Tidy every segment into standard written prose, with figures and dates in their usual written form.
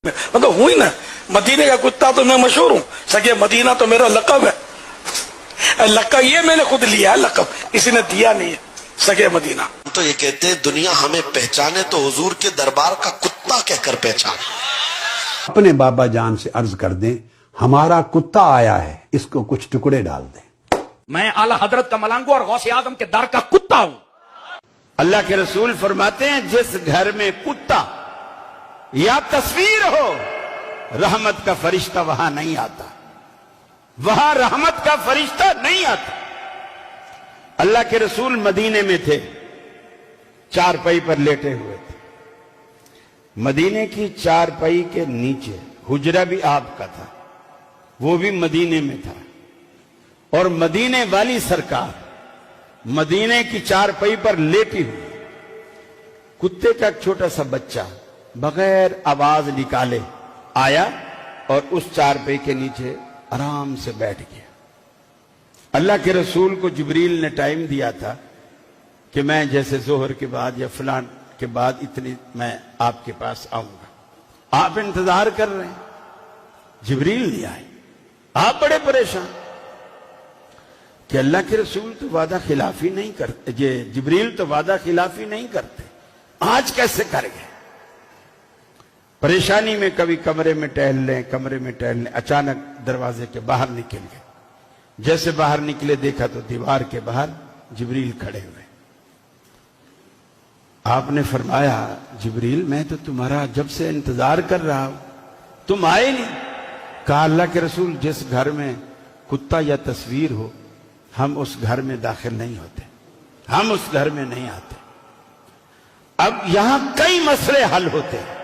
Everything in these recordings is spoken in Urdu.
میں تو ہوں ہی نا، مدینے کا کتا تو میں مشہور ہوں، سگے مدینہ تو میرا لقب ہے، لقب یہ میں نے خود لیا ہے، لقب کسی نے دیا نہیں ہے، سگے مدینہ۔ تو یہ کہتے ہیں دنیا ہمیں پہچانے تو حضور کے دربار کا کتا کہہ کر پہچانے۔ اپنے بابا جان سے عرض کر دیں ہمارا کتا آیا ہے، اس کو کچھ ٹکڑے ڈال دیں۔ میں اعلیٰ حضرت کا ملنگو اور غوث اعظم کے در کا کتا ہوں۔ اللہ کے رسول فرماتے ہیں جس گھر میں کتا یا تصویر ہو رحمت کا فرشتہ وہاں نہیں آتا، وہاں رحمت کا فرشتہ نہیں آتا۔ اللہ کے رسول مدینے میں تھے، چارپائی پر لیٹے ہوئے تھے، مدینے کی چارپائی کے نیچے حجرہ بھی آپ کا تھا، وہ بھی مدینے میں تھا، اور مدینے والی سرکار مدینے کی چارپائی پر لیٹی ہوئی، کتے کا ایک چھوٹا سا بچہ بغیر آواز نکالے آیا اور اس چارپائی کے نیچے آرام سے بیٹھ گیا۔ اللہ کے رسول کو جبریل نے ٹائم دیا تھا کہ میں جیسے ظہر کے بعد یا فلان کے بعد اتنی میں آپ کے پاس آؤں گا، آپ انتظار کر رہے ہیں، جبریل نہیں آئے، آپ بڑے پریشان کہ اللہ کے رسول تو وعدہ خلافی نہیں کرتے، جبریل تو وعدہ خلافی نہیں کرتے، آج کیسے کر گئے؟ پریشانی میں کبھی کمرے میں ٹہل لیں، اچانک دروازے کے باہر نکل گئے، جیسے باہر نکلے دیکھا تو دیوار کے باہر جبریل کھڑے ہوئے۔ آپ نے فرمایا جبریل میں تو تمہارا جب سے انتظار کر رہا ہوں، تم آئے نہیں۔ کہا اللہ کے رسول جس گھر میں کتا یا تصویر ہو ہم اس گھر میں داخل نہیں ہوتے، ہم اس گھر میں نہیں آتے۔ اب یہاں کئی مسئلے حل ہوتے ہیں۔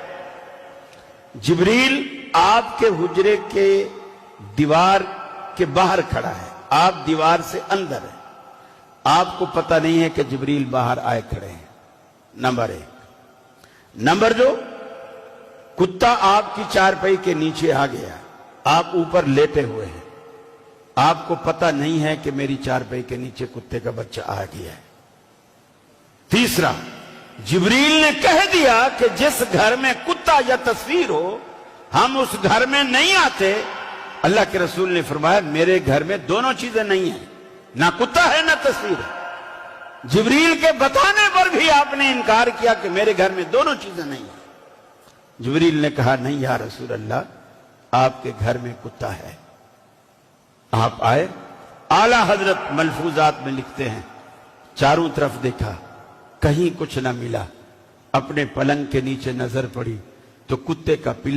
جبریل آپ کے حجرے کے دیوار کے باہر کھڑا ہے، آپ دیوار سے اندر ہیں، آپ کو پتہ نہیں ہے کہ جبریل باہر آئے کھڑے ہیں، نمبر ایک۔ نمبر دو، کتا آپ کی چارپائی کے نیچے آ گیا، آپ اوپر لیٹے ہوئے ہیں، آپ کو پتہ نہیں ہے کہ میری چارپائی کے نیچے کتے کا بچہ آ گیا ہے۔ تیسرا، جبریل نے کہہ دیا کہ جس گھر میں کتا یا تصویر ہو ہم اس گھر میں نہیں آتے۔ اللہ کے رسول نے فرمایا میرے گھر میں دونوں چیزیں نہیں ہیں، نہ کتا ہے نہ تصویر ہے۔ جبریل کے بتانے پر بھی آپ نے انکار کیا کہ میرے گھر میں دونوں چیزیں نہیں ہیں۔ جبریل نے کہا نہیں یا رسول اللہ، آپ کے گھر میں کتا ہے۔ آپ آئے، اعلیٰ حضرت ملفوظات میں لکھتے ہیں چاروں طرف دیکھا، کہیں کچھ نہ ملا، اپنے پلنگ کے نیچے نظر پڑی تو کتے کا پلا